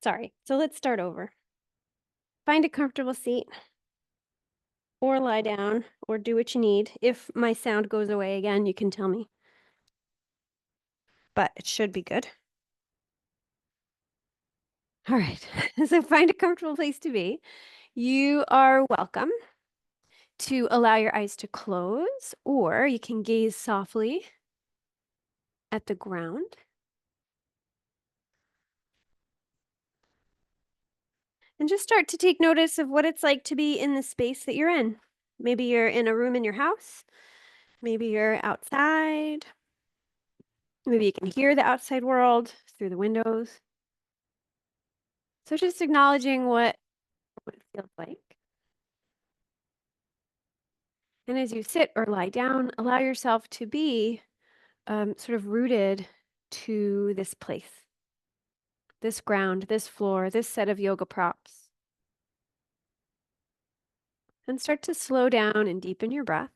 Sorry. So let's start over. Find a comfortable seat or lie down or do what you need. If my sound goes away again, you can tell me, but it should be good. All right. So find a comfortable place to be. You are welcome to allow your eyes to close, or you can gaze softly at the ground and just start to take notice of what it's like to be in the space that you're in. Maybe you're in a room in your house. Maybe you're outside. Maybe you can hear the outside world through the windows. So just acknowledging what it feels like. And as you sit or lie down, allow yourself to be sort of rooted to this place, this ground, this floor, this set of yoga props. And start to slow down and deepen your breath.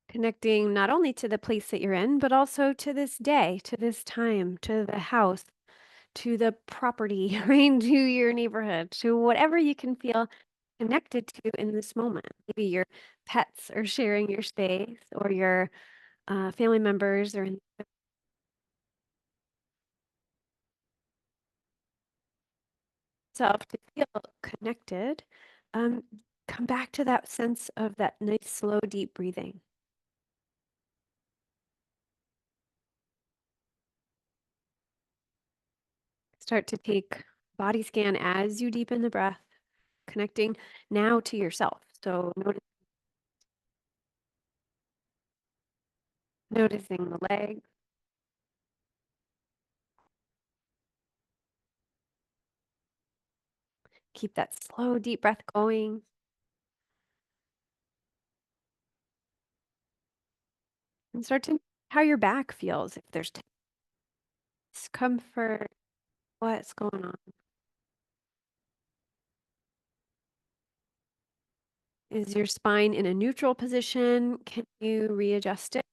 Connecting not only to the place that you're in, but also to this day, to this time, to the house, to the property, right? To your neighborhood, to whatever you can feel connected to in this moment. Maybe your pets are sharing your space, or your family members are in self to feel connected. Um, Come back to that sense of that nice, slow, deep breathing. Start to take body scan as you deepen the breath, connecting now to yourself. So noticing the legs, keep that slow, deep breath going, and start to how your back feels. If there's discomfort, what's going on? Is your spine in a neutral position? Can you readjust it?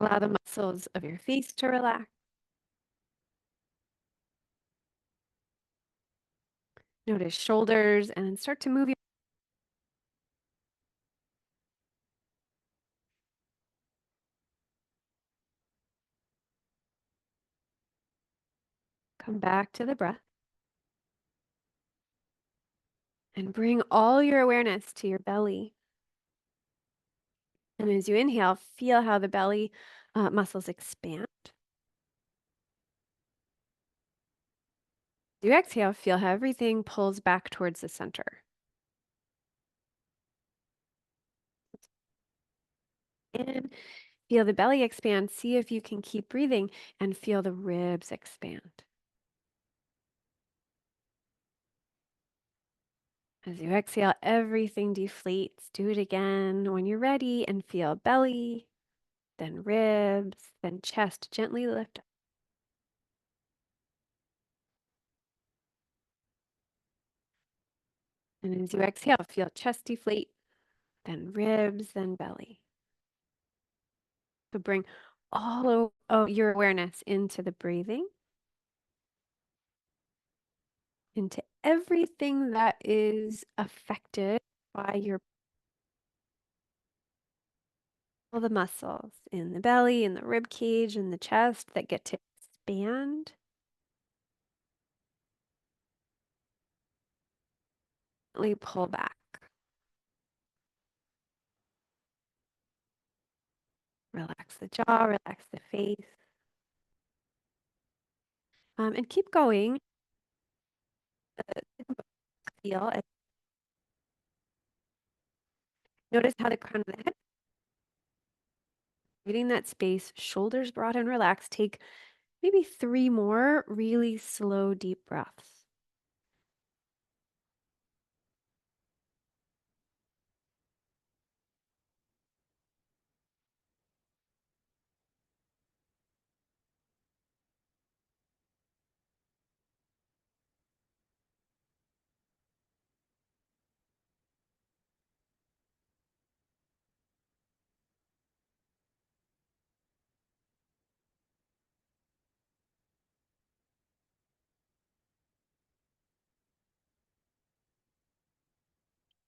Allow the muscles of your face to relax. Notice shoulders and then start to move your come back to the breath and bring all your awareness to your belly. And as you inhale, feel how the belly muscles expand. As you exhale, feel how everything pulls back towards the center. And feel the belly expand. See if you can keep breathing and feel the ribs expand. As you exhale, everything deflates. Do it again when you're ready and feel belly, then ribs, then chest gently lift up. And as you exhale, feel chest deflate, then ribs, then belly. So bring all of your awareness into the breathing, into everything that is affected by your all the muscles in the belly, in the rib cage, in the chest that get to expand. Gently pull back. Relax the jaw, relax the face. And keep going. Feel and notice how the crown of the head, creating that space, shoulders broad and relaxed. Take maybe 3 more really slow, deep breaths.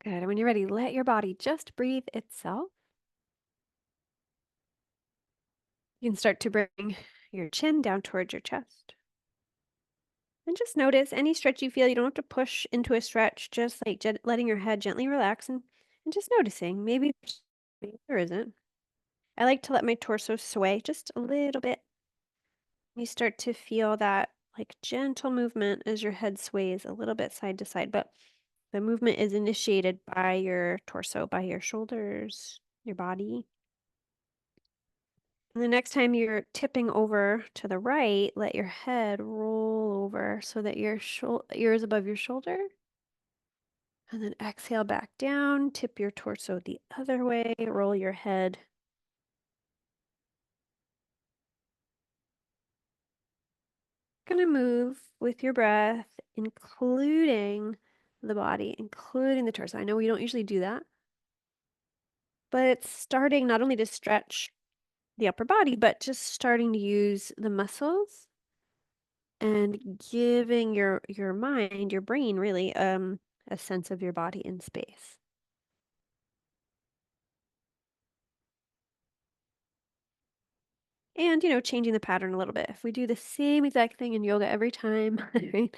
Good. And when you're ready, let your body just breathe itself. You can start to bring your chin down towards your chest. And just notice any stretch you feel. You don't have to push into a stretch, just like letting your head gently relax and just noticing. Maybe there isn't. I like to let my torso sway just a little bit. You start to feel that like gentle movement as your head sways a little bit side to side, but the movement is initiated by your torso, by your shoulders, your body. And the next time you're tipping over to the right, let your head roll over so that your ear is above your shoulder. And then exhale back down, tip your torso the other way, roll your head. Gonna move with your breath, including the body, including the torso. I know we don't usually do that, but it's starting not only to stretch the upper body, but just starting to use the muscles and giving your mind, your brain really, a sense of your body in space. And, changing the pattern a little bit. If we do the same exact thing in yoga every time, right?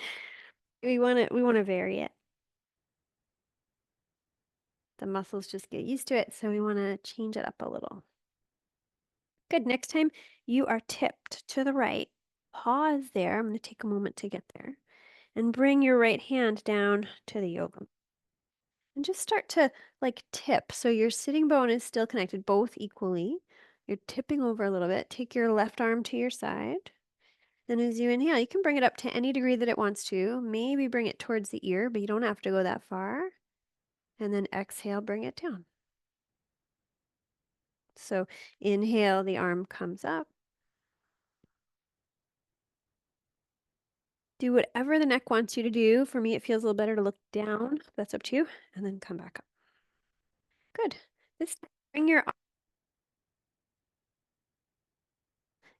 We want to vary it. The muscles just get used to it, so we want to change it up a little. Good. Next time you are tipped to the right, pause there. I'm going to take a moment to get there and bring your right hand down to the yoga. And just start to like tip. So your sitting bone is still connected both equally. You're tipping over a little bit. Take your left arm to your side. Then as you inhale, you can bring it up to any degree that it wants to. Maybe bring it towards the ear, but you don't have to go that far. And then exhale, bring it down. So inhale, the arm comes up. Do whatever the neck wants you to do. For me, it feels a little better to look down. That's up to you. And then come back up. Good. This time, bring your arm.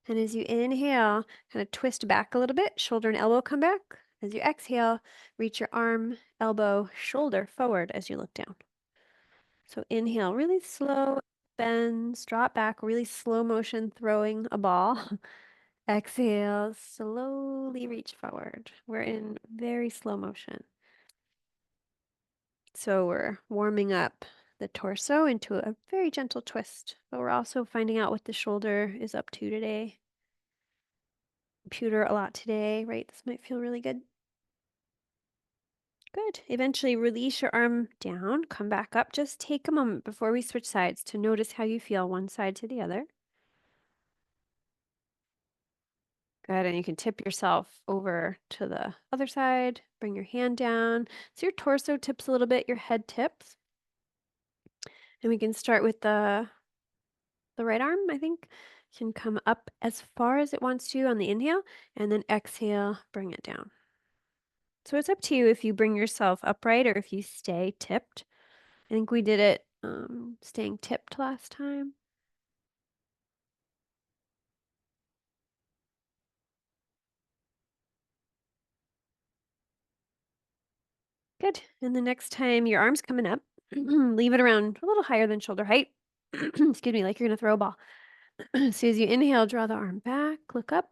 And as you inhale, kind of twist back a little bit. Shoulder and elbow come back. As you exhale, reach your arm, elbow, shoulder forward as you look down. So inhale, really slow, bends, drop back, really slow motion, throwing a ball. Exhale, slowly reach forward. We're in very slow motion. So we're warming up the torso into a very gentle twist, but we're also finding out what the shoulder is up to today. Computer a lot today, right? This might feel really good. Good. Eventually release your arm down, come back up. Just take a moment before we switch sides to notice how you feel one side to the other. Good. And you can tip yourself over to the other side. Bring your hand down. So your torso tips a little bit, your head tips. And we can start with the right arm, I think, can come up as far as it wants to on the inhale, and then exhale, bring it down. So it's up to you if you bring yourself upright or if you stay tipped. I think we did it staying tipped last time. Good. And the next time your arm's coming up, leave it around a little higher than shoulder height. Excuse me, like you're going to throw a ball. So as you inhale, draw the arm back, look up.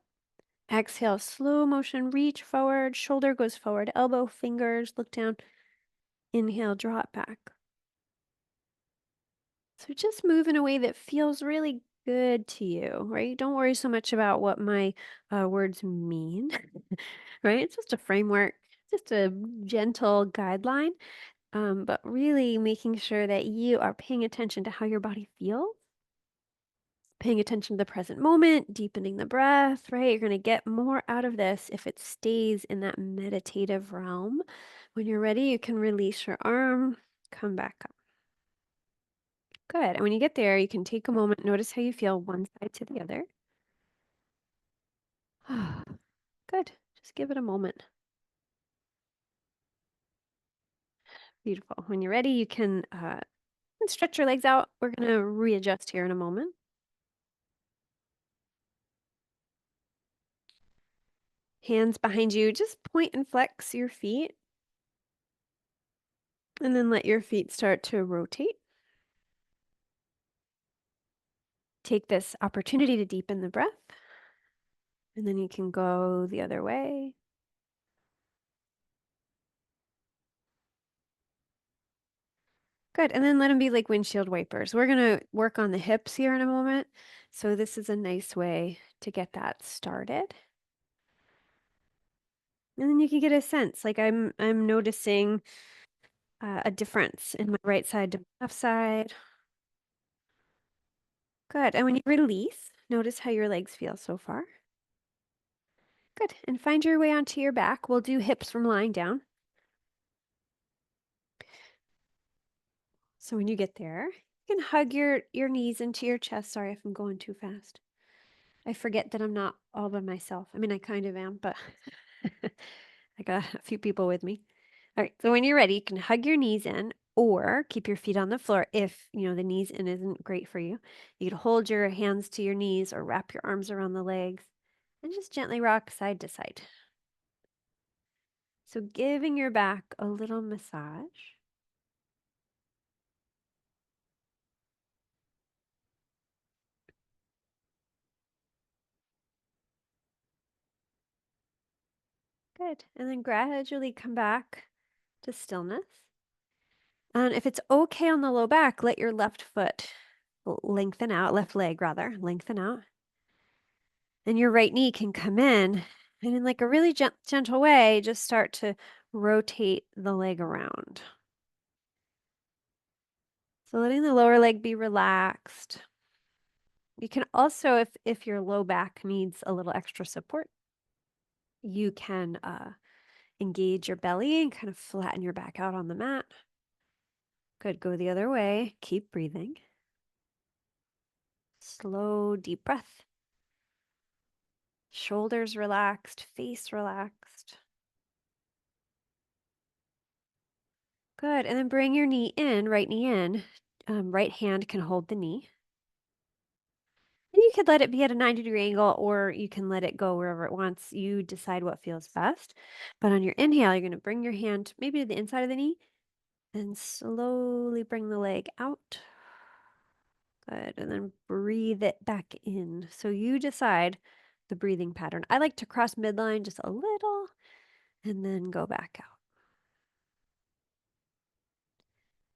Exhale, slow motion, reach forward, shoulder goes forward, elbow, fingers, look down. Inhale, draw it back. So just move in a way that feels really good to you, right? Don't worry so much about what my words mean, right? It's just a framework, just a gentle guideline, but really making sure that you are paying attention to how your body feels, paying attention to the present moment, deepening the breath, right? You're going to get more out of this if it stays in that meditative realm. When you're ready, you can release your arm, come back up. Good. And when you get there, you can take a moment, notice how you feel one side to the other. Good. Just give it a moment. Beautiful. When you're ready, you can stretch your legs out. We're going to readjust here in a moment. Hands behind you. Just point and flex your feet. And then let your feet start to rotate. Take this opportunity to deepen the breath. And then you can go the other way. Good. And then let them be like windshield wipers. We're going to work on the hips here in a moment. So this is a nice way to get that started. And then you can get a sense, like I'm noticing a difference in my right side to left side. Good. And when you release, notice how your legs feel so far. Good. And find your way onto your back. We'll do hips from lying down. So when you get there, you can hug your knees into your chest. Sorry if I'm going too fast. I forget that I'm not all by myself. I mean, I kind of am, but I got a few people with me. All right, so when you're ready, you can hug your knees in or keep your feet on the floor if, the knees in isn't great for you. You can hold your hands to your knees or wrap your arms around the legs and just gently rock side to side. So giving your back a little massage. Good. And then gradually come back to stillness. And if it's okay on the low back, let your left foot lengthen out, left leg rather, lengthen out. And your right knee can come in and in like a really gentle way, just start to rotate the leg around. So letting the lower leg be relaxed. You can also, if your low back needs a little extra support, you can engage your belly and kind of flatten your back out on the mat. Good, go the other way. Keep breathing. Slow, deep breath. Shoulders relaxed, face relaxed. Good. And then bring your knee in, right knee in. Right hand can hold the knee. And you could let it be at a 90-degree angle or you can let it go wherever it wants. You decide what feels best. But on your inhale, you're going to bring your hand maybe to the inside of the knee and slowly bring the leg out. Good. And then breathe it back in. So you decide the breathing pattern. I like to cross midline just a little and then go back out.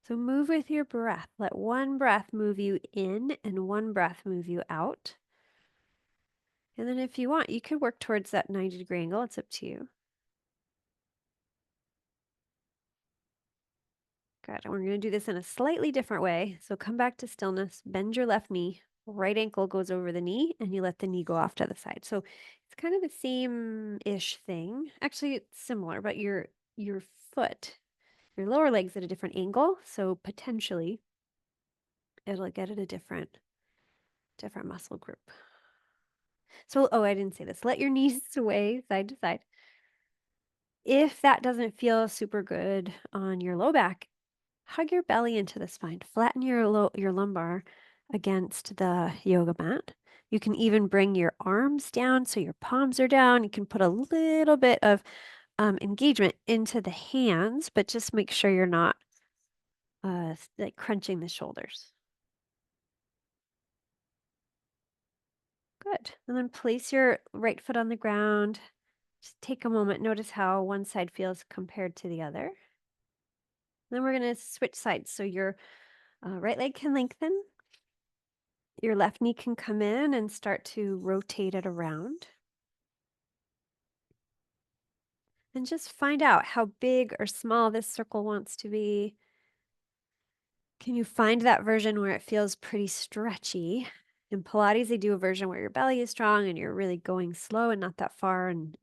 So move with your breath. Let one breath move you in and one breath move you out. And then if you want, you could work towards that 90-degree angle. It's up to you. Good. And we're going to do this in a slightly different way. So come back to stillness, bend your left knee, right ankle goes over the knee, and you let the knee go off to the side. So it's kind of the same-ish thing. Actually, it's similar, but your foot, your lower leg's at a different angle. So potentially it'll get at a different muscle group. So, oh, I didn't say this. Let your knees sway side to side. If that doesn't feel super good on your low back, hug your belly into the spine. Flatten your lumbar against the yoga mat. You can even bring your arms down so your palms are down. You can put a little bit of engagement into the hands, but just make sure you're not like crunching the shoulders. Good. And then place your right foot on the ground. Just take a moment. Notice how one side feels compared to the other. Then we're going to switch sides. So your right leg can lengthen. Your left knee can come in and start to rotate it around. And just find out how big or small this circle wants to be. Can you find that version where it feels pretty stretchy? In Pilates, they do a version where your belly is strong and you're really going slow and not that far, and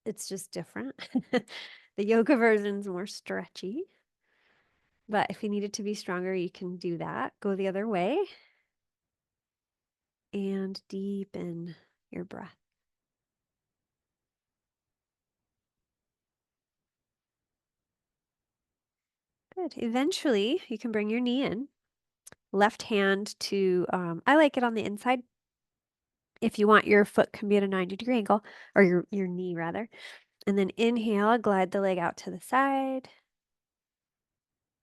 it's just different. The yoga version's more stretchy. But if you need it to be stronger, you can do that. Go the other way and deepen your breath. Good. Eventually, you can bring your knee in. Left hand to, I like it on the inside. If you want, your foot can be at a 90-degree angle, or your knee rather. And then inhale, glide the leg out to the side.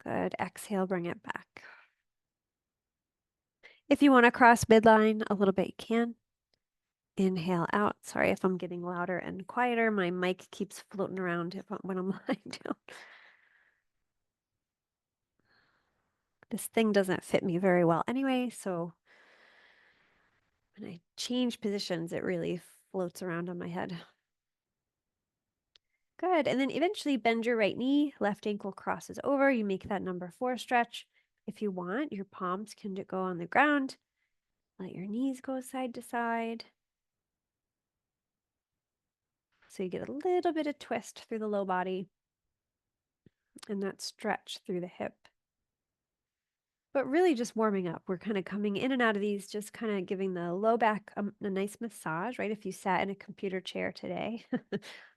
Good. Exhale, bring it back. If you want to cross midline a little bit, you can. Inhale out. Sorry if I'm getting louder and quieter. My mic keeps floating around when I'm lying down. This thing doesn't fit me very well anyway, so when I change positions, it really floats around on my head. Good. And then eventually bend your right knee, left ankle crosses over. You make that number 4 stretch. If you want, your palms can go on the ground. Let your knees go side to side. So you get a little bit of twist through the low body and that stretch through the hip. But really just warming up. We're kind of coming in and out of these, just kind of giving the low back a nice massage, right? If you sat in a computer chair today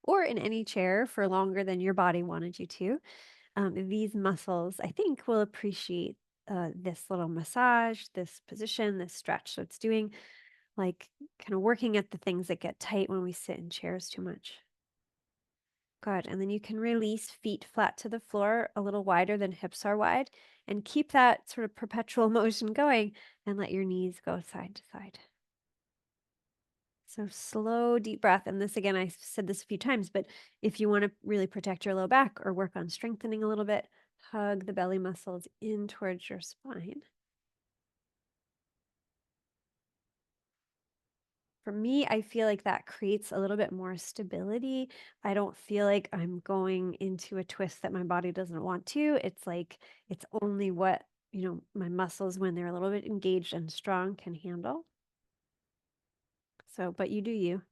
or in any chair for longer than your body wanted you to, these muscles, I think, will appreciate this little massage, this position, this stretch. So it's doing like kind of working at the things that get tight when we sit in chairs too much. Good. And then you can release feet flat to the floor, a little wider than hips are wide, and keep that sort of perpetual motion going and let your knees go side to side. So slow, deep breath. And this, again, I've said this a few times, but if you want to really protect your low back or work on strengthening a little bit, hug the belly muscles in towards your spine. For me, I feel like that creates a little bit more stability. I don't feel like I'm going into a twist that my body doesn't want to. It's like it's only what, my muscles, when they're a little bit engaged and strong, can handle. So, but you do you.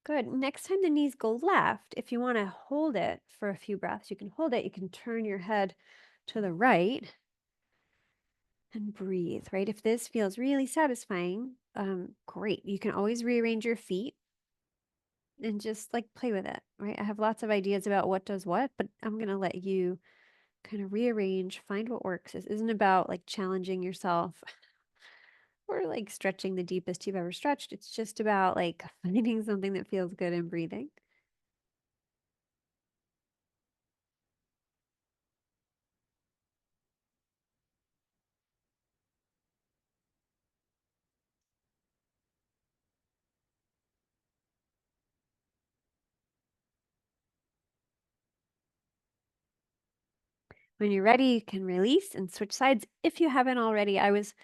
Good. Next time the knees go left, if you want to hold it for a few breaths, you can hold it. You can turn your head to the right and breathe, right? If this feels really satisfying, great. You can always rearrange your feet and just like play with it, right? I have lots of ideas about what does what, but I'm going to let you kind of rearrange, find what works. This isn't about like challenging yourself or like stretching the deepest you've ever stretched. It's just about like finding something that feels good and breathing. When you're ready, you can release and switch sides if you haven't already. I was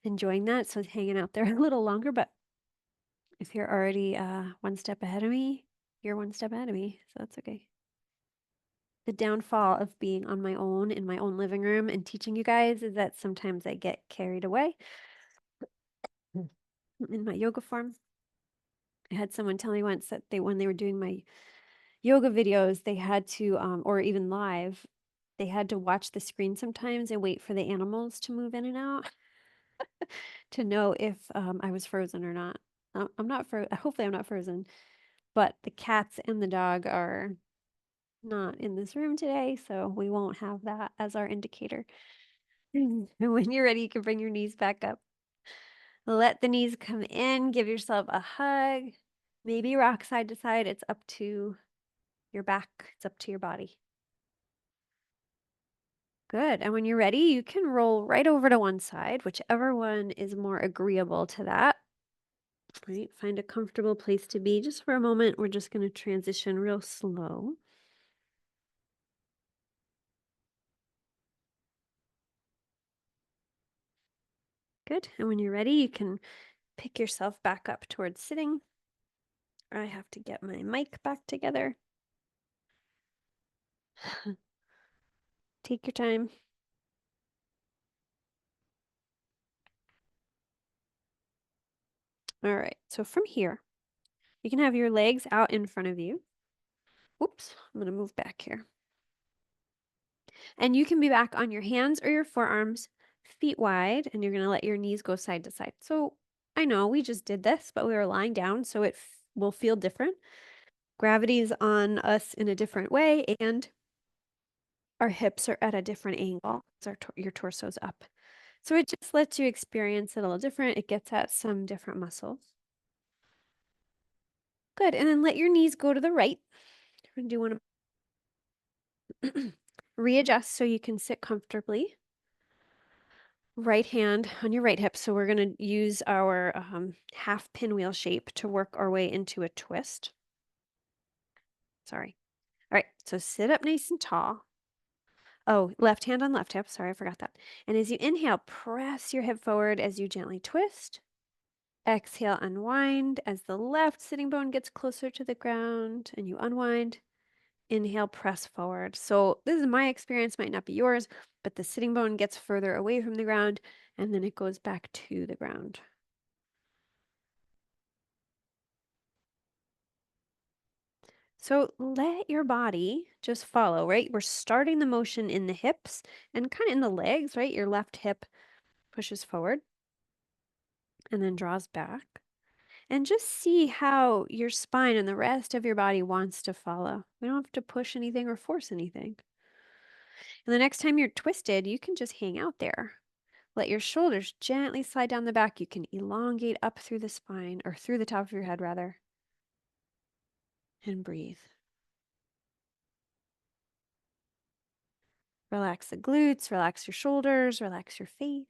enjoying that, so hanging out there a little longer, but if you're already one step ahead of me, you're one step ahead of me, so that's okay. The downfall of being on my own in my own living room and teaching you guys is that sometimes I get carried away in my yoga form. I had someone tell me once that when they were doing my yoga videos, they had to, or even live, they had to watch the screen sometimes and wait for the animals to move in and out to know if I was frozen or not. I'm not hopefully I'm not frozen, but the cats and the dog are not in this room today, so we won't have that as our indicator. When you're ready, you can bring your knees back up. Let the knees come in, give yourself a hug. Maybe rock side to side. It's up to your back, it's up to your body. Good. And when you're ready, you can roll right over to one side, whichever one is more agreeable to that. Right? Find a comfortable place to be just for a moment. We're just going to transition real slow. Good. And when you're ready, you can pick yourself back up towards sitting. I have to get my mic back together. Take your time. All right. So from here, you can have your legs out in front of you. Oops, I'm going to move back here. And you can be back on your hands or your forearms, feet wide, and you're going to let your knees go side to side. So I know we just did this, but we were lying down, so it will feel different. Gravity is on us in a different way, and our hips are at a different angle. So your torso's up. So it just lets you experience it a little different. It gets at some different muscles. Good. And then let your knees go to the right. We're going to do one Readjust so you can sit comfortably. Right hand on your right hip. So we're going to use our half pinwheel shape to work our way into a twist. Sorry. All right. So sit up nice and tall. Oh, left hand on left hip. Sorry, I forgot that. And as you inhale, press your hip forward as you gently twist. Exhale, unwind as the left sitting bone gets closer to the ground and you unwind. Inhale, press forward. So this is my experience, might not be yours, but the sitting bone gets further away from the ground and then it goes back to the ground. So let your body just follow, right? We're starting the motion in the hips and kind of in the legs, right? Your left hip pushes forward and then draws back. And just see how your spine and the rest of your body wants to follow. We don't have to push anything or force anything. And the next time you're twisted, you can just hang out there. Let your shoulders gently slide down the back. You can elongate up through the spine, or through the top of your head, rather. And breathe. Relax the glutes, relax your shoulders, relax your face.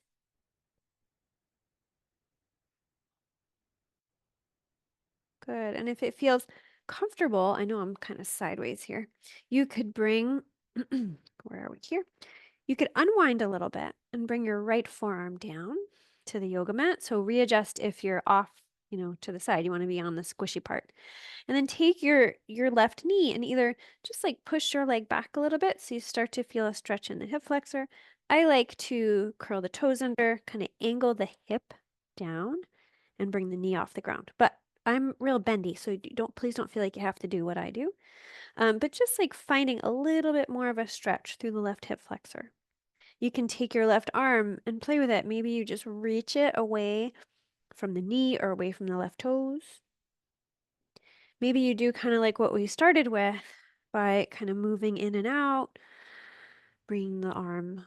Good. And if it feels comfortable, I know I'm kind of sideways here. You could bring, where are we here? You could unwind a little bit and bring your right forearm down to the yoga mat. So readjust if you're off, to the side. You want to be on the squishy part. And then take your left knee and either just like push your leg back a little bit so you start to feel a stretch in the hip flexor. I like to curl the toes under, kind of angle the hip down and bring the knee off the ground. But I'm real bendy, so please don't feel like you have to do what I do. But just like finding a little bit more of a stretch through the left hip flexor. You can take your left arm and play with it. Maybe you just reach it away from the knee or away from the left toes. Maybe you do kind of like what we started with by kind of moving in and out, bringing the arm,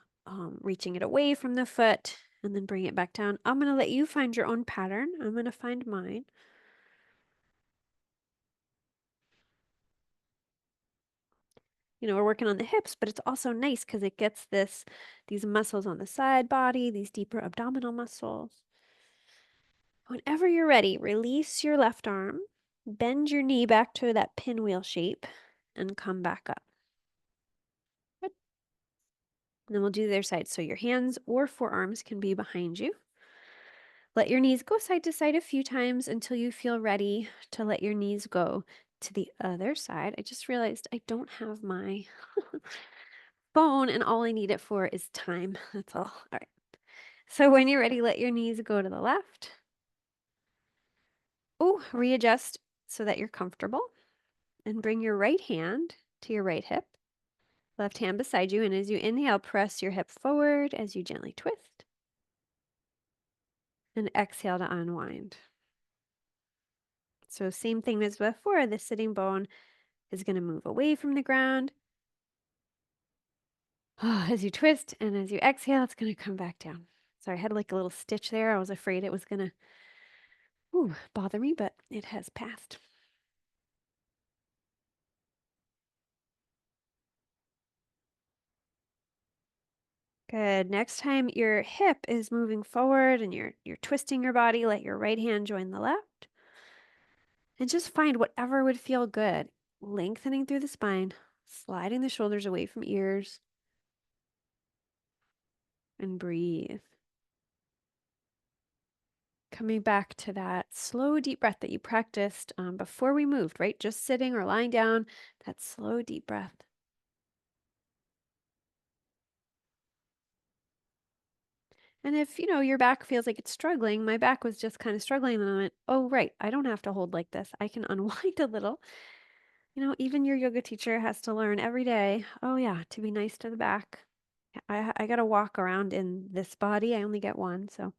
reaching it away from the foot, and then bring it back down. I'm going to let you find your own pattern. I'm going to find mine. We're working on the hips, but it's also nice because it gets these muscles on the side body, these deeper abdominal muscles. Whenever you're ready, release your left arm, bend your knee back to that pinwheel shape, and come back up. Good. And then we'll do the other side. So your hands or forearms can be behind you. Let your knees go side to side a few times until you feel ready to let your knees go to the other side. I just realized I don't have my phone and all I need it for is time. That's all. All right. So when you're ready, let your knees go to the left. Oh, readjust so that you're comfortable and bring your right hand to your right hip. Left hand beside you. And as you inhale, press your hip forward as you gently twist. And exhale to unwind. So same thing as before, the sitting bone is going to move away from the ground. As you twist and as you exhale, it's going to come back down. Sorry, I had like a little stitch there. I was afraid it was going to bother me, but it has passed. Good. Next time your hip is moving forward and you're twisting your body, let your right hand join the left. And just find whatever would feel good. Lengthening through the spine, sliding the shoulders away from ears, and breathe. Coming back to that slow, deep breath that you practiced before we moved, right? Just sitting or lying down, that slow, deep breath. And if, your back feels like it's struggling, my back was just kind of struggling, and I went, oh, right, I don't have to hold like this. I can unwind a little. Even your yoga teacher has to learn every day, oh, yeah, to be nice to the back. I got to walk around in this body. I only get one, so. All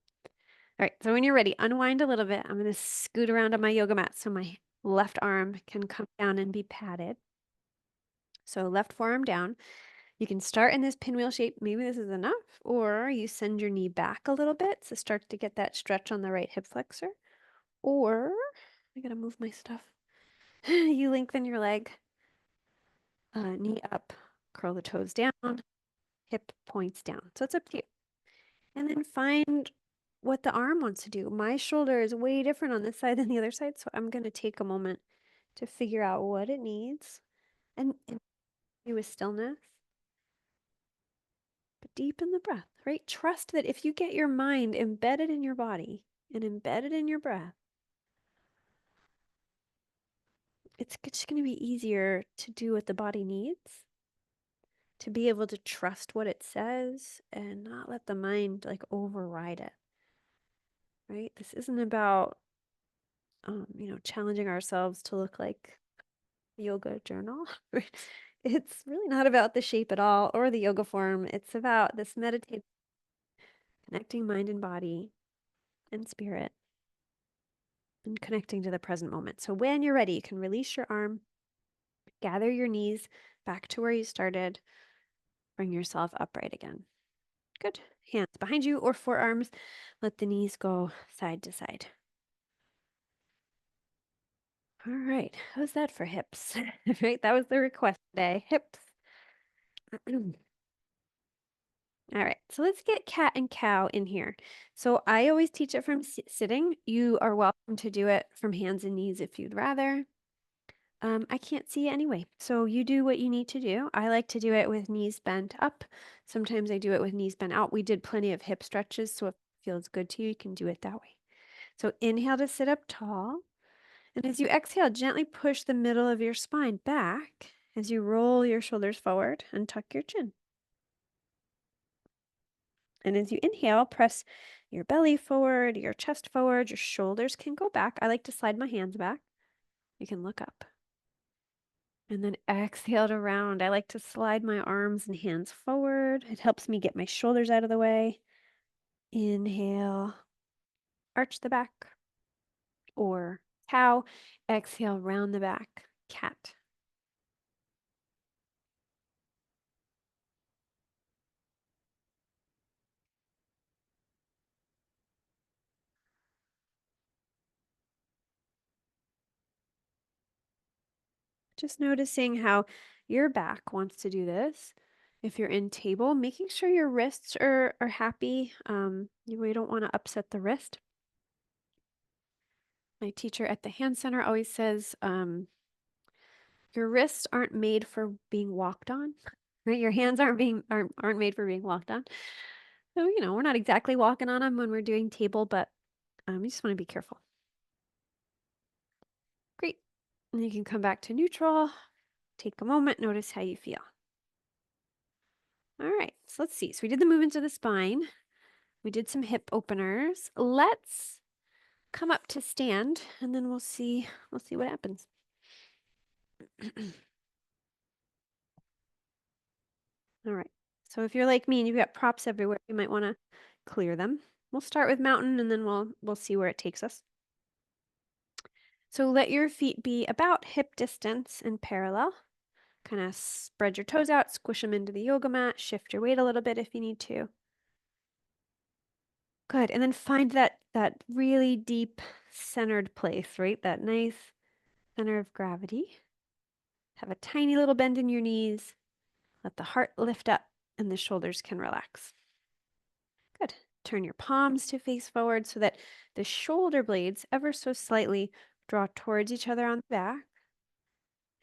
right, so when you're ready, unwind a little bit. I'm going to scoot around on my yoga mat so my left arm can come down and be patted. So left forearm down. You can start in this pinwheel shape. Maybe this is enough, or you send your knee back a little bit to start to get that stretch on the right hip flexor. Or, I gotta move my stuff. You lengthen your leg, knee up, curl the toes down, hip points down. So it's up to you. And then find what the arm wants to do. My shoulder is way different on this side than the other side, so I'm going to take a moment to figure out what it needs and do with stillness. But deepen the breath, right? Trust that if you get your mind embedded in your body and embedded in your breath, it's just going to be easier to do what the body needs, to be able to trust what it says and not let the mind like override it, right? This isn't about, challenging ourselves to look like a yoga journal. Right? It's really not about the shape at all or the yoga form. It's about this meditation, connecting mind and body and spirit and connecting to the present moment. So when you're ready, you can release your arm, gather your knees back to where you started, bring yourself upright again. Good. Hands behind you or forearms. Let the knees go side to side. All right. How's that for hips? Right? That was the request today. Hips. All right. So let's get cat and cow in here. So I always teach it from sitting. You are welcome to do it from hands and knees if you'd rather. I can't see it anyway. So you do what you need to do. I like to do it with knees bent up. Sometimes I do it with knees bent out. We did plenty of hip stretches, so if it feels good to you, you can do it that way. So inhale to sit up tall. And as you exhale, gently push the middle of your spine back as you roll your shoulders forward and tuck your chin. And as you inhale, press your belly forward, your chest forward, your shoulders can go back. I like to slide my hands back. You can look up. And then exhale to round. I like to slide my arms and hands forward. It helps me get my shoulders out of the way. Inhale, arch the back. Or cow. Exhale, round the back. Cat. Just noticing how your back wants to do this. If you're in table, making sure your wrists are happy. We don't want to upset the wrist. My teacher at the hand center always says, your wrists aren't made for being walked on, right? Your hands aren't made for being walked on. So, we're not exactly walking on them when we're doing table, but you just want to be careful. Great. And you can come back to neutral. Take a moment, notice how you feel. All right, so let's see. So we did the movements of the spine. We did some hip openers. Let's come up to stand and then we'll see what happens. All right. So if you're like me and you've got props everywhere, you might want to clear them. We'll start with mountain and then we'll see where it takes us. So let your feet be about hip distance and parallel. Kind of spread your toes out, squish them into the yoga mat, shift your weight a little bit if you need to. Good. And then find that really deep centered place, right? That nice center of gravity. Have a tiny little bend in your knees. Let the heart lift up and the shoulders can relax. Good. Turn your palms to face forward so that the shoulder blades ever so slightly draw towards each other on the back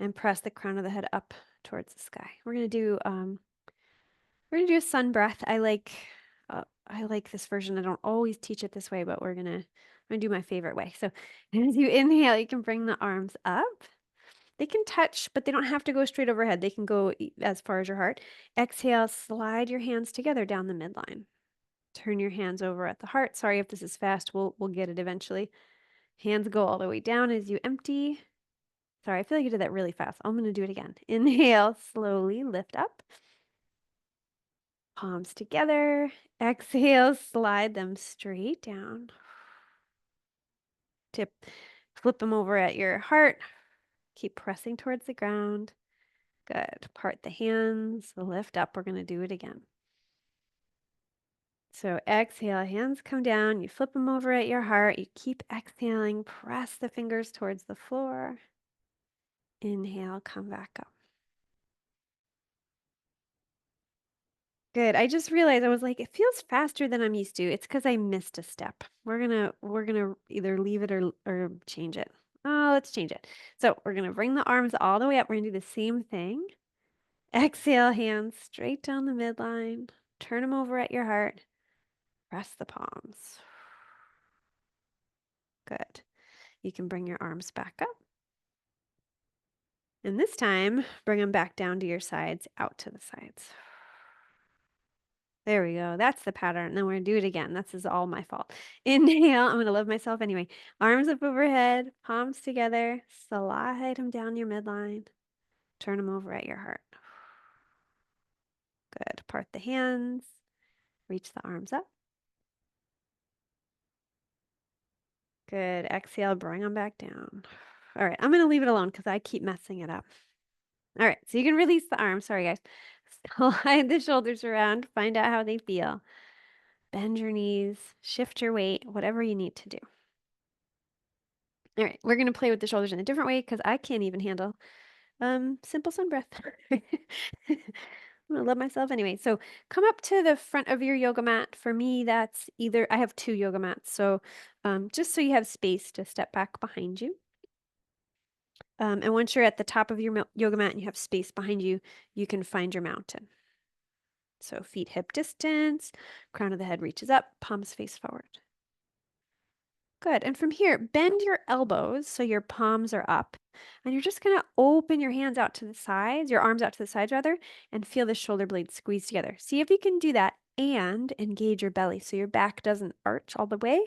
and press the crown of the head up towards the sky. We're going to do a sun breath. I like this version. I don't always teach it this way, but I'm gonna do my favorite way. So as you inhale, you can bring the arms up. They can touch, but they don't have to go straight overhead. They can go as far as your heart. Exhale, slide your hands together down the midline. Turn your hands over at the heart. Sorry if this is fast. We'll get it eventually. Hands go all the way down as you empty. Sorry, I feel like I did that really fast. I'm going to do it again. Inhale, slowly lift up. Palms together. Exhale, slide them straight down. Flip them over at your heart. Keep pressing towards the ground. Good. Part the hands, lift up. We're going to do it again. So exhale, hands come down. You flip them over at your heart. You keep exhaling. Press the fingers towards the floor. Inhale, come back up. Good. I just realized I was like, it feels faster than I'm used to. It's because I missed a step. We're gonna either leave it or change it. Oh, let's change it. So we're gonna bring the arms all the way up. We're gonna do the same thing. Exhale, hands straight down the midline. Turn them over at your heart. Press the palms. Good. You can bring your arms back up. And this time, bring them back down to your sides, out to the sides. There we go. That's the pattern. Then we're going to do it again. This is all my fault. Inhale. I'm going to love myself anyway. Arms up overhead, palms together. Slide them down your midline. Turn them over at your heart. Good. Part the hands. Reach the arms up. Good. Exhale. Bring them back down. All right. I'm going to leave it alone because I keep messing it up. All right. So you can release the arms. Sorry, guys. Slide the shoulders around. Find out how they feel. Bend your knees. Shift your weight. Whatever you need to do. All right, we're gonna play with the shoulders in a different way because I can't even handle simple sun breath. I'm gonna love myself anyway. So come up to the front of your yoga mat. For me, that's either I have two yoga mats, so just so you have space to step back behind you. And once you're at the top of your yoga mat and you have space behind you, you can find your mountain. So feet hip distance, crown of the head reaches up, palms face forward. Good. And from here, bend your elbows so your palms are up. And you're just going to open your hands out to the sides, your arms out to the sides rather, and feel the shoulder blades squeeze together. See if you can do that and engage your belly so your back doesn't arch all the way.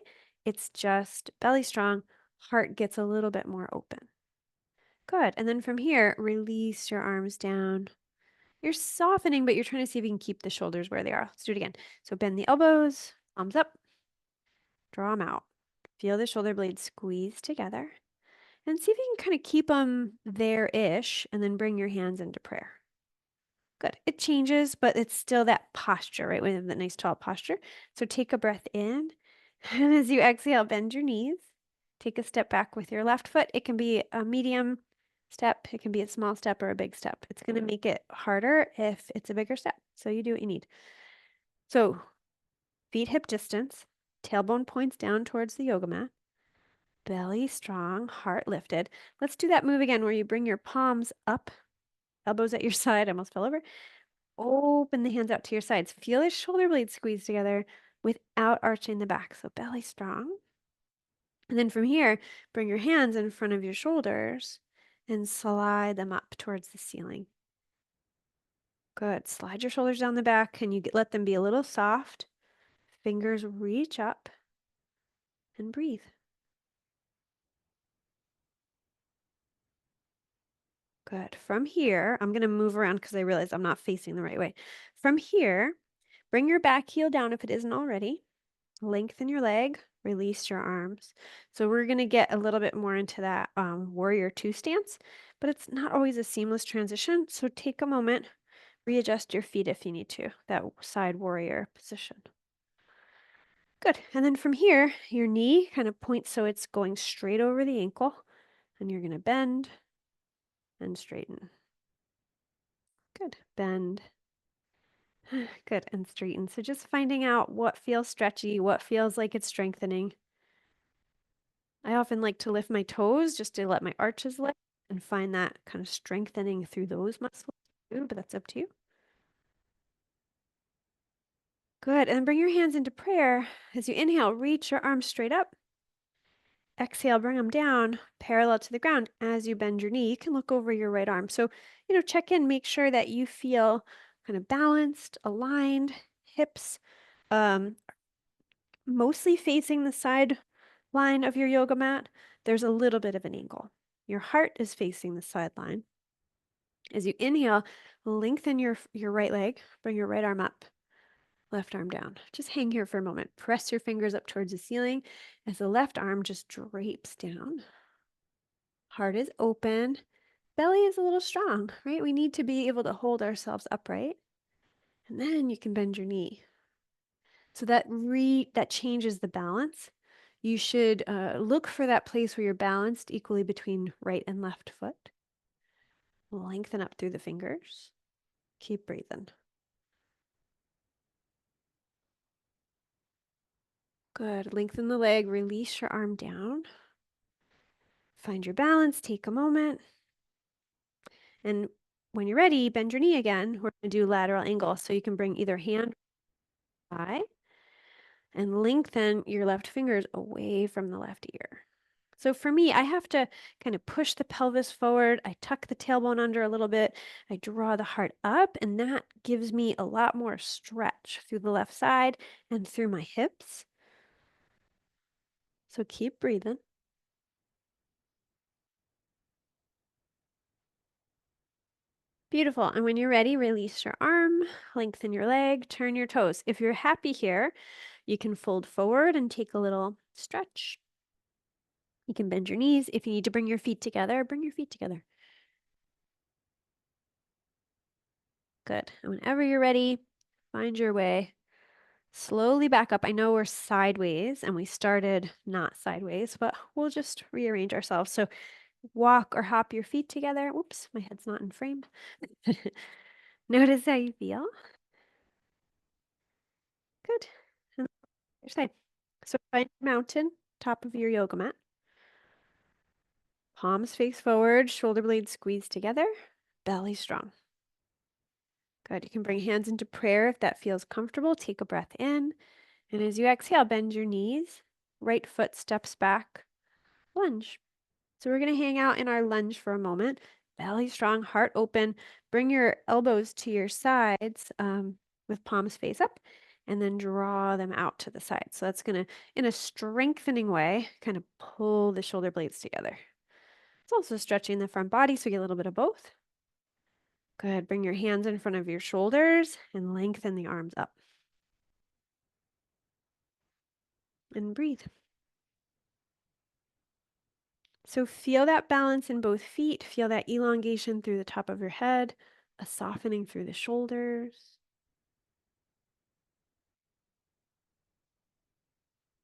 It's just belly strong, heart gets a little bit more open. Good. And then from here, release your arms down. You're softening, but you're trying to see if you can keep the shoulders where they are. Let's do it again. So bend the elbows, palms up, draw them out. Feel the shoulder blades squeeze together and see if you can kind of keep them there-ish and then bring your hands into prayer. Good. It changes, but it's still that posture, right? We have that nice tall posture. So take a breath in. And as you exhale, bend your knees. Take a step back with your left foot. It can be a medium step. It can be a small step or a big step. It's going to make it harder if it's a bigger step. So you do what you need. So feet hip distance, tailbone points down towards the yoga mat. Belly strong, heart lifted. Let's do that move again where you bring your palms up, elbows at your side. I almost fell over. Open the hands out to your sides. Feel the shoulder blades squeeze together without arching the back. So belly strong. And then from here, bring your hands in front of your shoulders and slide them up towards the ceiling. Good. Slide your shoulders down the back and let them be a little soft. Fingers reach up and breathe. Good. From here, I'm going to move around because I realize I'm not facing the right way. From here, bring your back heel down if it isn't already. Lengthen your leg, release your arms. So we're going to get a little bit more into that warrior two stance, but it's not always a seamless transition. So take a moment, readjust your feet if you need to, that side warrior position. Good. And then from here, your knee kind of points so it's going straight over the ankle, and you're going to bend and straighten. Good. Bend. Good. And straighten. So just finding out what feels stretchy, what feels like it's strengthening. I often like to lift my toes just to let my arches lift and find that kind of strengthening through those muscles too, but that's up to you. Good. And then bring your hands into prayer. As you inhale, reach your arms straight up. Exhale, bring them down parallel to the ground. As you bend your knee, you can look over your right arm. So, check in, make sure that you feel kind of balanced, aligned, hips mostly facing the side line of your yoga mat. There's a little bit of an angle. Your heart is facing the sideline. As you inhale, lengthen your right leg, bring your right arm up, left arm down. Just hang here for a moment. Press your fingers up towards the ceiling as the left arm just drapes down. Heart is open. Belly is a little strong, right? We need to be able to hold ourselves upright. And then you can bend your knee. So that changes the balance. You should look for that place where you're balanced equally between right and left foot. Lengthen up through the fingers. Keep breathing. Good. Lengthen the leg, release your arm down. Find your balance, take a moment. And when you're ready, bend your knee again. We're going to do lateral angle. So you can bring either hand or thigh and lengthen your left fingers away from the left ear. So for me, I have to kind of push the pelvis forward. I tuck the tailbone under a little bit. I draw the heart up, and that gives me a lot more stretch through the left side and through my hips. So keep breathing. Beautiful. And when you're ready, release your arm, lengthen your leg, turn your toes. If you're happy here, you can fold forward and take a little stretch. You can bend your knees. If you need to bring your feet together, bring your feet together. Good. And whenever you're ready, find your way. Slowly back up. I know we're sideways and we started not sideways, but we'll just rearrange ourselves. So walk or hop your feet together. Whoops, my head's not in frame. Notice how you feel. Good. And other side. So find a mountain, top of your yoga mat. Palms face forward, shoulder blades squeeze together, belly strong. Good. You can bring hands into prayer if that feels comfortable. Take a breath in. And as you exhale, bend your knees. Right foot steps back. Lunge. So we're going to hang out in our lunge for a moment. Belly strong, heart open. Bring your elbows to your sides with palms face up and then draw them out to the side. So that's going to, in a strengthening way, kind of pull the shoulder blades together. It's also stretching the front body so we get a little bit of both. Good. Bring your hands in front of your shoulders and lengthen the arms up. And breathe. So feel that balance in both feet. Feel that elongation through the top of your head, a softening through the shoulders.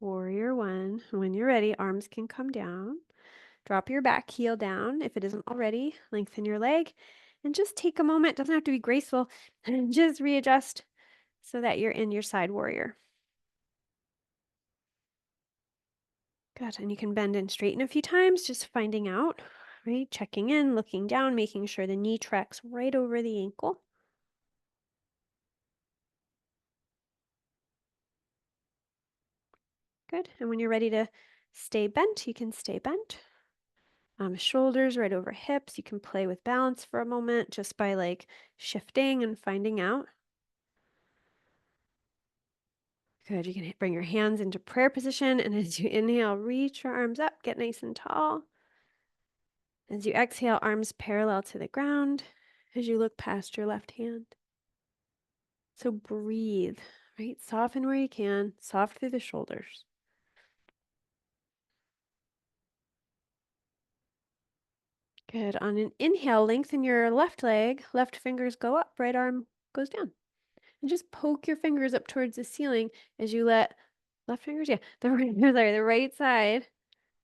Warrior one. When you're ready, arms can come down. Drop your back heel down. If it isn't already, lengthen your leg and just take a moment. Doesn't have to be graceful. And just readjust so that you're in your side warrior. Good. And you can bend and straighten a few times, just finding out, right? Checking in, looking down, making sure the knee tracks right over the ankle. Good. And when you're ready to stay bent, you can stay bent. Shoulders right over hips. You can play with balance for a moment just by like shifting and finding out. Good. You can bring your hands into prayer position. And as you inhale, reach your arms up, get nice and tall. As you exhale, arms parallel to the ground as you look past your left hand. So breathe, right? Soften where you can, soft through the shoulders. Good. On an inhale, lengthen your left leg, left fingers go up, right arm goes down. And just poke your fingers up towards the ceiling as you let left fingers, yeah, the right side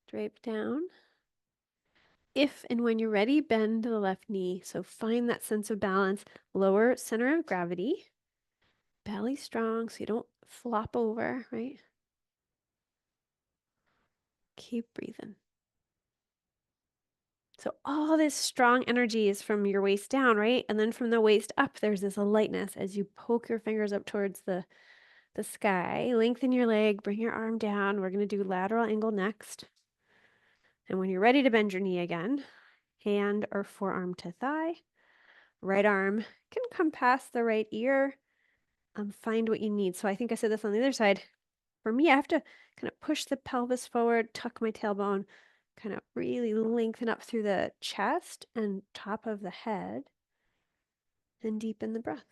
drape down. If and when you're ready, bend the left knee. So find that sense of balance, lower center of gravity, belly strong so you don't flop over, right? Keep breathing. So all this strong energy is from your waist down, right? And then from the waist up, there's this lightness as you poke your fingers up towards the sky. Lengthen your leg, bring your arm down. We're going to do lateral angle next. And when you're ready to bend your knee again, hand or forearm to thigh. Right arm can come past the right ear. Find what you need. So I think I said this on the other side. For me, I have to kind of push the pelvis forward, tuck my tailbone, kind of really lengthen up through the chest and top of the head, and deepen the breath.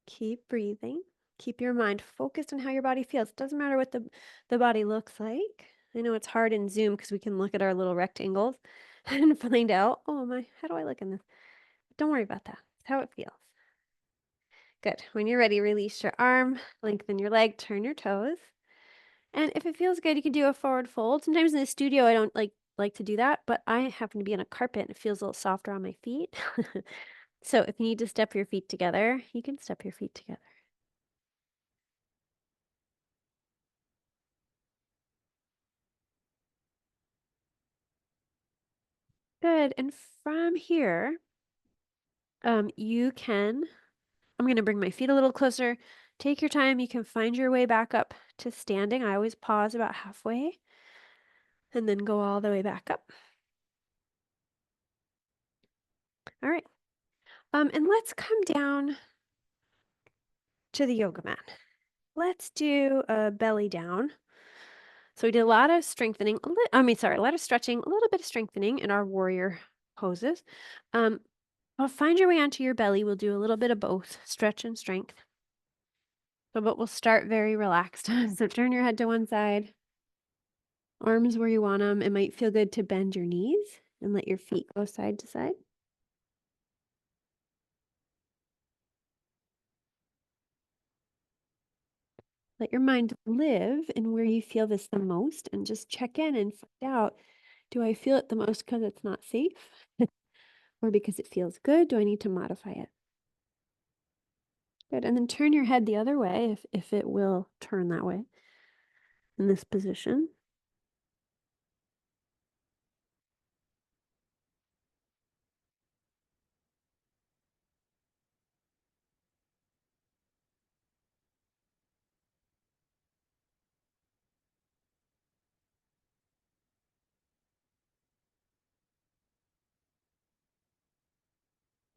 Keep breathing. Keep your mind focused on how your body feels. It doesn't matter what the body looks like. I know it's hard in Zoom because we can look at our little rectangles and find out, oh my, how do I look in this? Don't worry about that. It's how it feels. Good. When you're ready, release your arm, lengthen your leg, turn your toes. And if it feels good, you can do a forward fold. Sometimes in the studio, I don't like like to do that, but I happen to be on a carpet and it feels a little softer on my feet. So if you need to step your feet together, you can step your feet together. Good. And from here, you can, I'm going to bring my feet a little closer. Take your time. You can find your way back up to standing. I always pause about halfway and then go all the way back up. All right. And let's come down to the yoga mat. Let's do a belly down. So we did a lot of strengthening, a lot of stretching, a little bit of strengthening in our warrior poses. Well, find your way onto your belly. We'll do a little bit of both stretch and strength. But we'll start very relaxed. So turn your head to one side, arms where you want them. It might feel good to bend your knees and let your feet go side to side. Let your mind live in where you feel this the most and just check in and find out, do I feel it the most because it's not safe or because it feels good? Do I need to modify it? Good. And then turn your head the other way if it will turn that way in this position.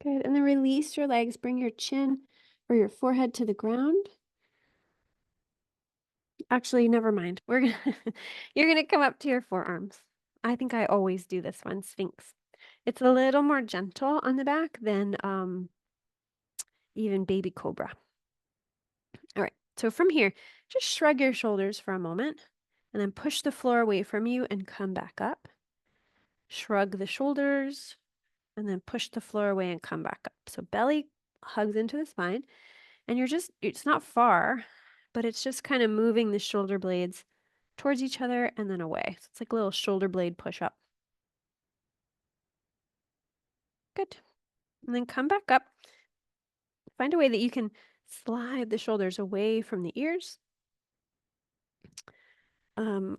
Good. And then release your legs. Bring your chin or your forehead to the ground. Actually, never mind. We're gonna you're gonna come up to your forearms. I think I always do this one, Sphinx. It's a little more gentle on the back than even baby cobra. All right. So from here, just shrug your shoulders for a moment and then push the floor away from you and come back up. Shrug the shoulders and then push the floor away and come back up. So belly hugs into the spine and it's not far, but it's just kind of moving the shoulder blades towards each other and then away. So it's like a little shoulder blade push up. Good. And then come back up. Find a way that you can slide the shoulders away from the ears.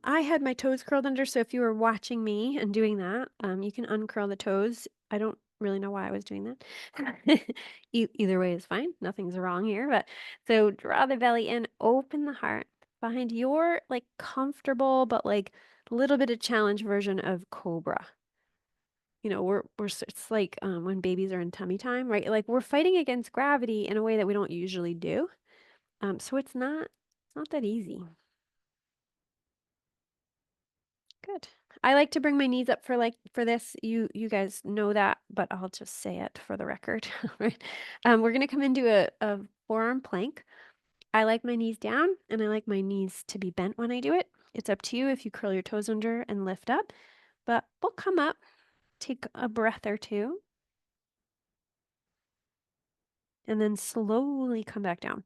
I had my toes curled under, so if you were watching me and doing that, you can uncurl the toes. I don't really know why I was doing that. Either way is fine. Nothing's wrong here. But so draw the belly in, open the heart, find your like comfortable but like a little bit of challenge version of cobra. You know, it's like when babies are in tummy time, right? Like we're fighting against gravity in a way that we don't usually do. So it's not that easy. Good. I like to bring my knees up for this. You guys know that, but I'll just say it for the record. Right. We're gonna come into a forearm plank. I like my knees down and I like my knees to be bent when I do it. It's up to you if you curl your toes under and lift up, but we'll come up, take a breath or two, and then slowly come back down.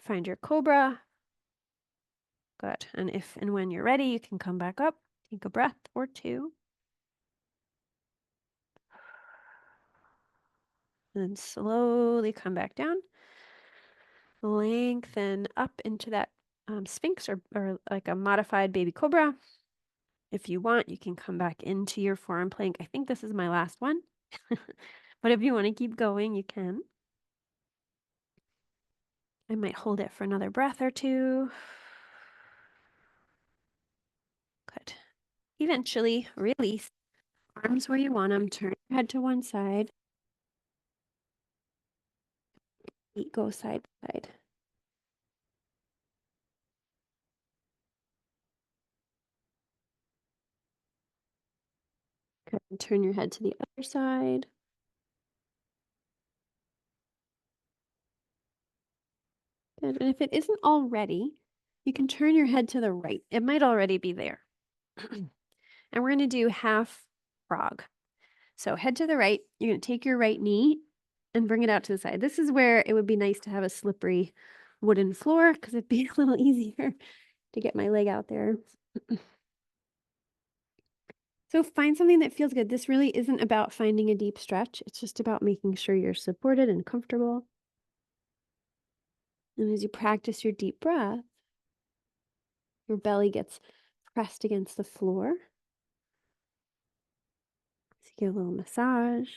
Find your cobra. Good. And if and when you're ready, you can come back up, take a breath or two. And then slowly come back down. Lengthen up into that Sphinx or like a modified baby cobra. If you want, you can come back into your forearm plank. I think this is my last one. But if you want to keep going, you can. I might hold it for another breath or two. Good. Eventually, release. Arms where you want them. Turn your head to one side. Feet go side to side. Good. And turn your head to the other side. Good. And if it isn't already, you can turn your head to the right. It might already be there. And we're going to do half frog. So head to the right. You're going to take your right knee and bring it out to the side. This is where it would be nice to have a slippery wooden floor because it'd be a little easier to get my leg out there. So find something that feels good. This really isn't about finding a deep stretch. It's just about making sure you're supported and comfortable. And as you practice your deep breath, your belly gets pressed against the floor. So you get a little massage.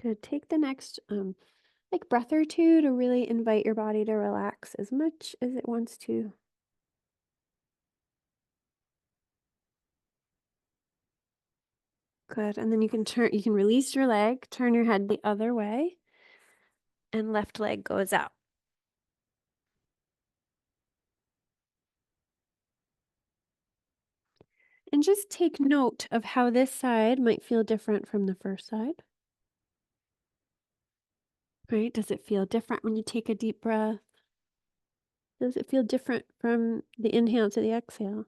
Good. Take the next like breath or two to really invite your body to relax as much as it wants to. Good. And then you can release your leg, turn your head the other way, and left leg goes out. And just take note of how this side might feel different from the first side. Right? Does it feel different when you take a deep breath? Does it feel different from the inhale to the exhale?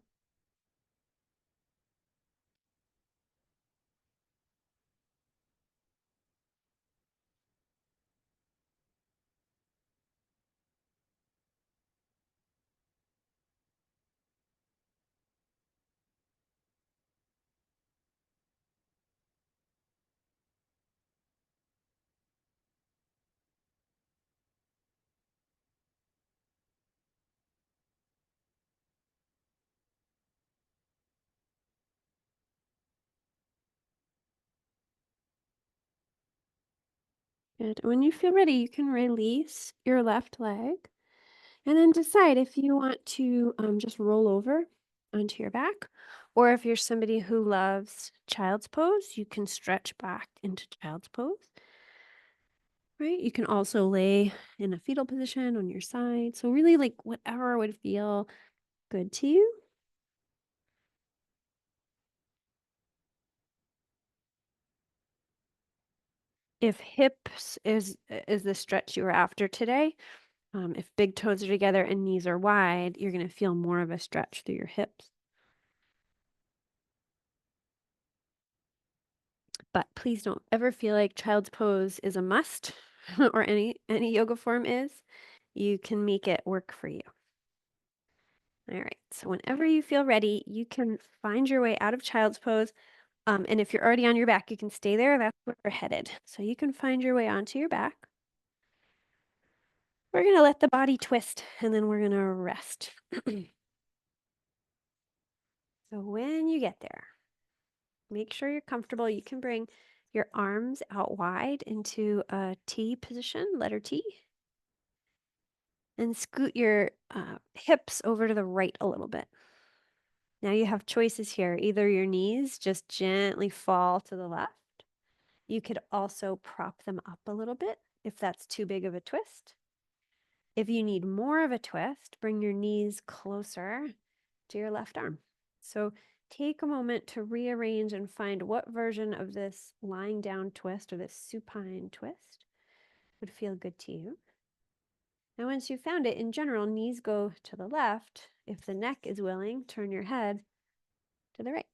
Good. When you feel ready, you can release your left leg and then decide if you want to just roll over onto your back, or if you're somebody who loves child's pose, you can stretch back into child's pose. Right? You can also lay in a fetal position on your side. So really like whatever would feel good to you. If hips is the stretch you were after today, if big toes are together and knees are wide, you're going to feel more of a stretch through your hips. But please don't ever feel like child's pose is a must or any yoga form is. You can make it work for you. All right. So whenever you feel ready, you can find your way out of child's pose. And if you're already on your back, you can stay there. That's where we're headed. So you can find your way onto your back. We're going to let the body twist and then we're going to rest. So when you get there, make sure you're comfortable. You can bring your arms out wide into a T position, letter T, and scoot your hips over to the right a little bit. Now you have choices here. Either your knees just gently fall to the left. You could also prop them up a little bit if that's too big of a twist. If you need more of a twist, bring your knees closer to your left arm. So take a moment to rearrange and find what version of this lying down twist or this supine twist would feel good to you. Now, once you've found it, in general, knees go to the left. If the neck is willing, turn your head to the right.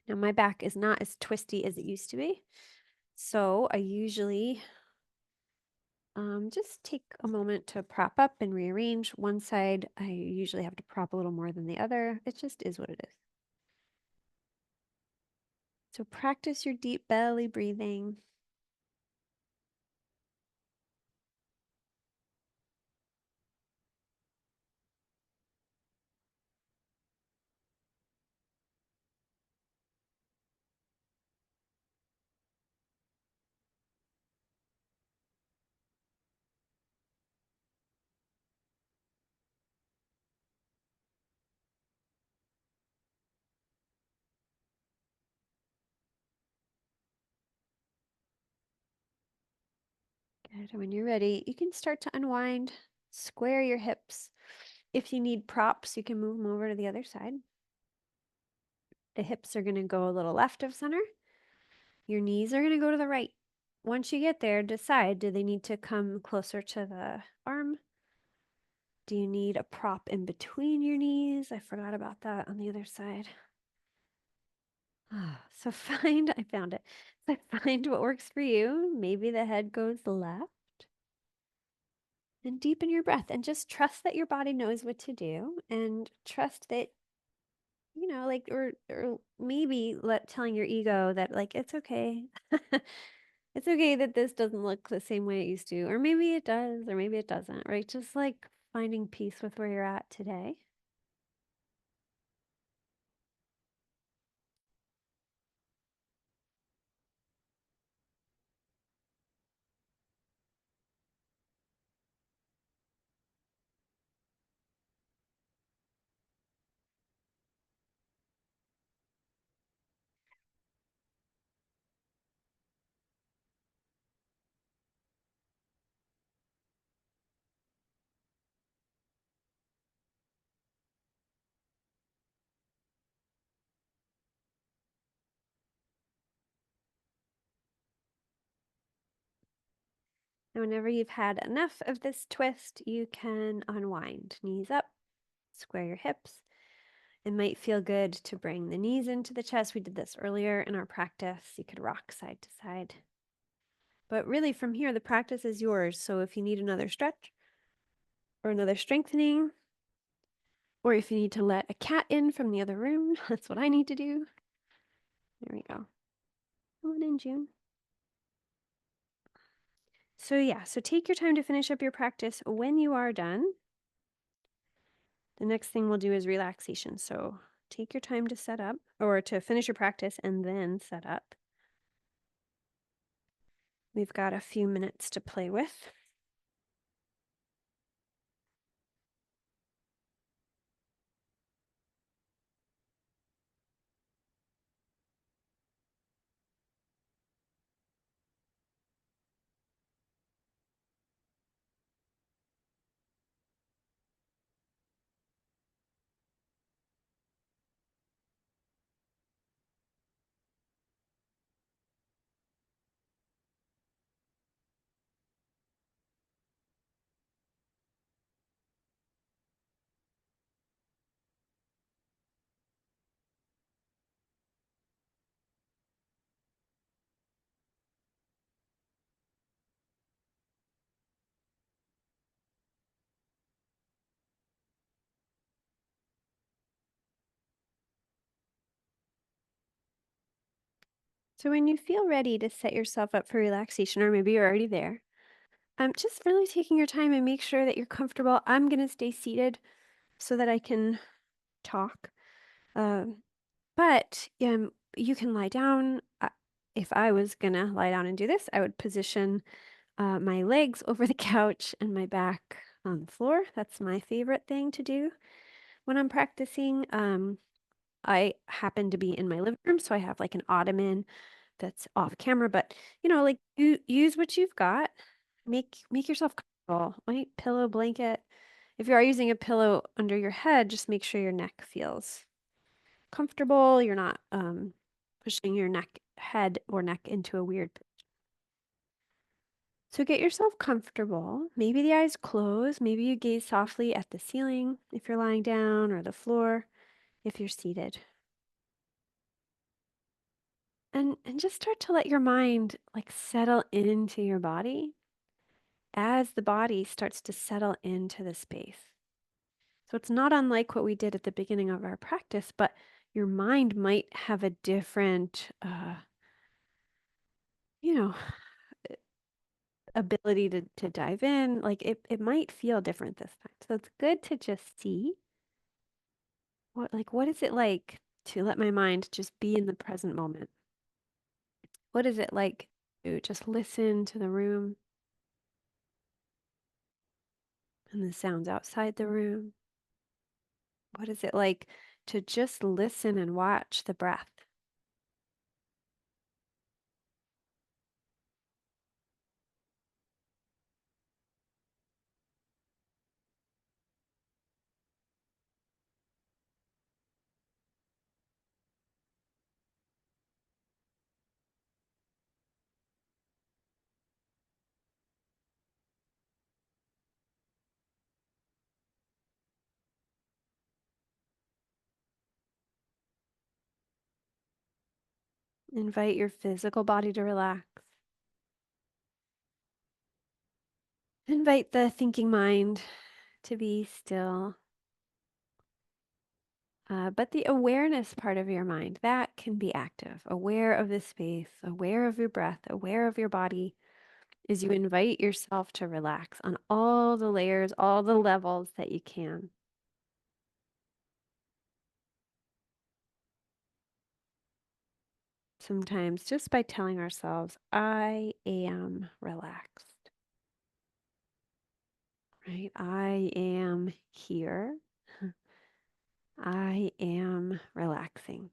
Now, my back is not as twisty as it used to be. So I usually just take a moment to prop up and rearrange. One side, I usually have to prop a little more than the other. It just is what it is. So practice your deep belly breathing. Good. When you're ready, you can start to unwind, square your hips, If you need props, you can move them over to the other side. The hips are going to go a little left of center. Your knees are going to go to the right. Once you get there, decide, do they need to come closer to the arm? Do you need a prop in between your knees? I forgot about that on the other side. So I found it. So find what works for you. Maybe the head goes left. And deepen your breath and just trust that your body knows what to do and trust that, like, or maybe telling your ego that, like, it's okay. It's okay that this doesn't look the same way it used to, or maybe it does, or maybe it doesn't, right? Just like finding peace with where you're at today. And whenever you've had enough of this twist, you can unwind. Knees up, square your hips. It might feel good to bring the knees into the chest. We did this earlier in our practice. You could rock side to side. But really, from here, the practice is yours. So if you need another stretch or another strengthening, or if you need to let a cat in from the other room, that's what I need to do. There we go. One in June. So yeah, so take your time to finish up your practice. When you are done, the next thing we'll do is relaxation. So take your time to set up or to finish your practice and then set up. We've got a few minutes to play with. So when you feel ready to set yourself up for relaxation, or maybe you're already there, just really taking your time and make sure that you're comfortable. I'm going to stay seated so that I can talk. Um, but you can lie down. If I was going to lie down and do this, I would position my legs over the couch and my back on the floor. That's my favorite thing to do when I'm practicing. I happen to be in my living room, so I have like an ottoman that's off camera, but like you use what you've got. Make yourself comfortable. Right? Pillow, blanket. If you are using a pillow under your head, just make sure your neck feels comfortable. You're not pushing your head or neck into a weird. So get yourself comfortable. Maybe the eyes close. Maybe you gaze softly at the ceiling if you're lying down or the floor if you're seated. And just start to let your mind like settle into your body as the body starts to settle into the space. So it's not unlike what we did at the beginning of our practice, but your mind might have a different you know, ability to dive in. Like it might feel different this time. So it's good to just see what is it like to let my mind just be in the present moment? What is it like to just listen to the room and the sounds outside the room? What is it like to just listen and watch the breath? Invite your physical body to relax. Invite the thinking mind to be still. But the awareness part of your mind, that can be active, aware of the space, aware of your breath, aware of your body, as you invite yourself to relax on all the layers, all the levels that you can. Sometimes just by telling ourselves, I am relaxed, right? I am here. I am relaxing.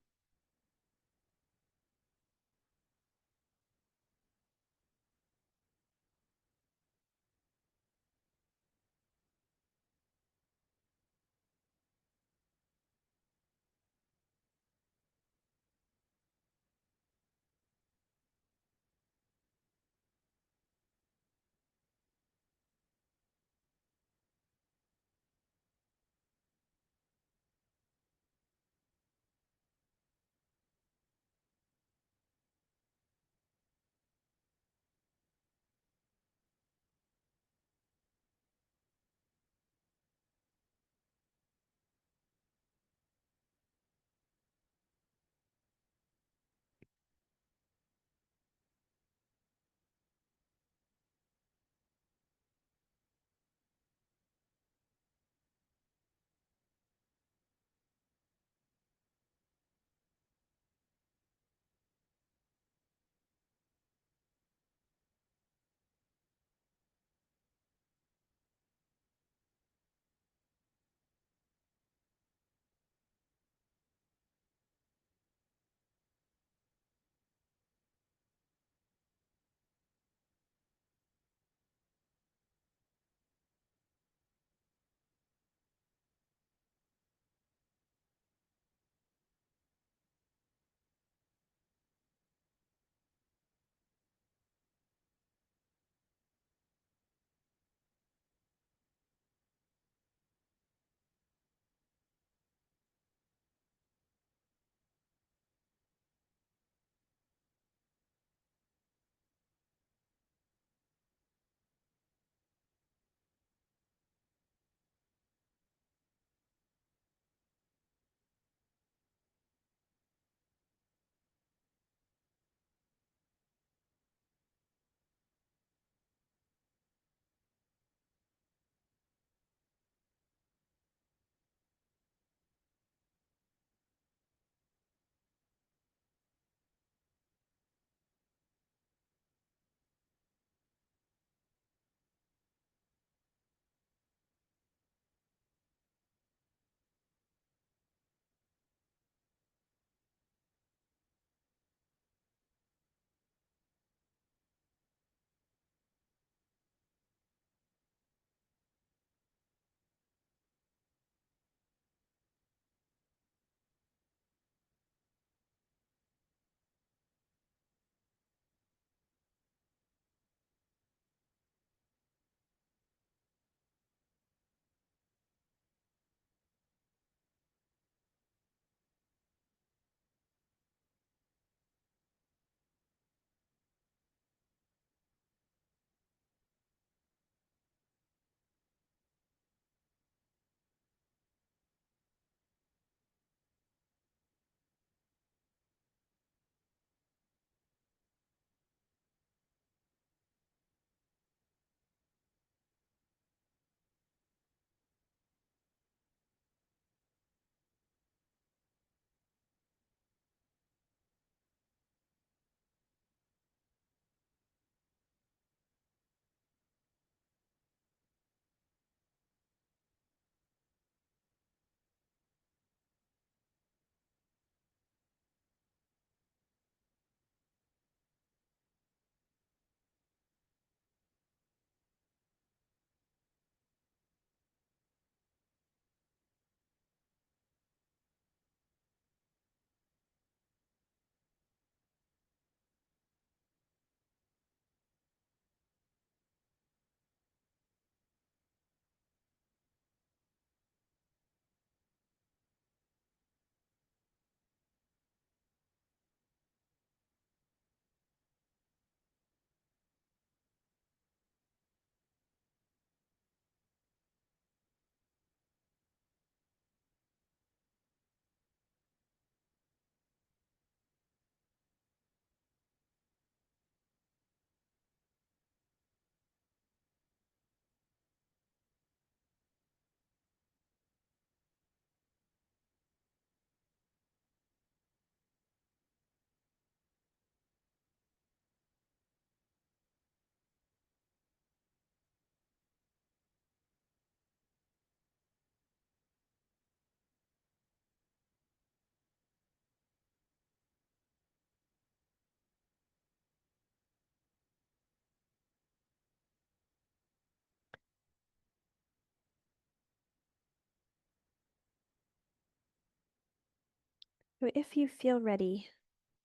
So if you feel ready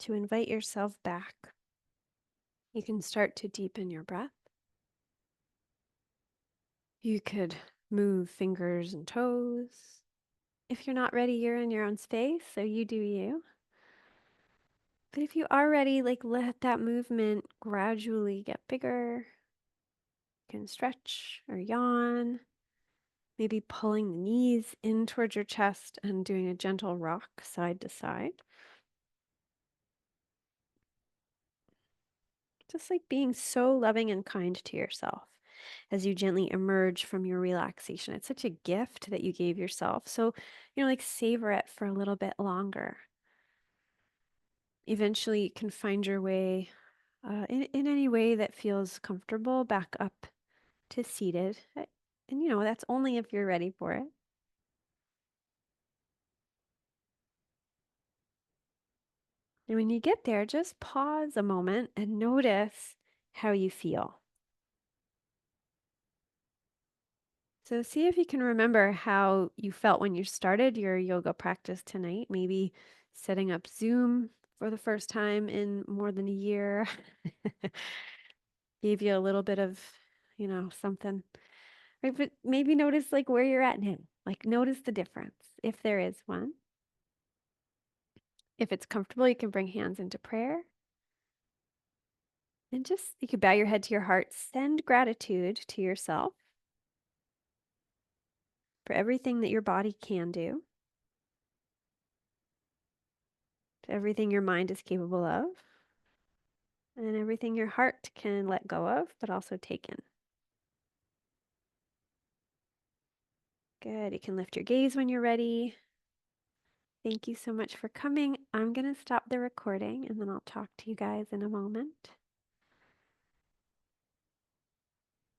to invite yourself back, you can start to deepen your breath. You could move fingers and toes. If you're not ready, you're in your own space, so you do you. But if you are ready, like let that movement gradually get bigger. You can stretch or yawn, maybe pulling the knees in towards your chest and doing a gentle rock side to side. Just like being so loving and kind to yourself as you gently emerge from your relaxation. It's such a gift that you gave yourself. So, like savor it for a little bit longer. Eventually, you can find your way in any way that feels comfortable back up to seated. And, that's only if you're ready for it. And when you get there, just pause a moment and notice how you feel. So see if you can remember how you felt when you started your yoga practice tonight, maybe setting up Zoom for the first time in more than a year. Gave you a little bit of, something. Right, but maybe notice like where you're at now. Like notice the difference if there is one. If it's comfortable, you can bring hands into prayer. And just you could bow your head to your heart, send gratitude to yourself for everything that your body can do, to everything your mind is capable of, and everything your heart can let go of, but also take in. Good. You can lift your gaze when you're ready. Thank you so much for coming. I'm going to stop the recording and then I'll talk to you guys in a moment.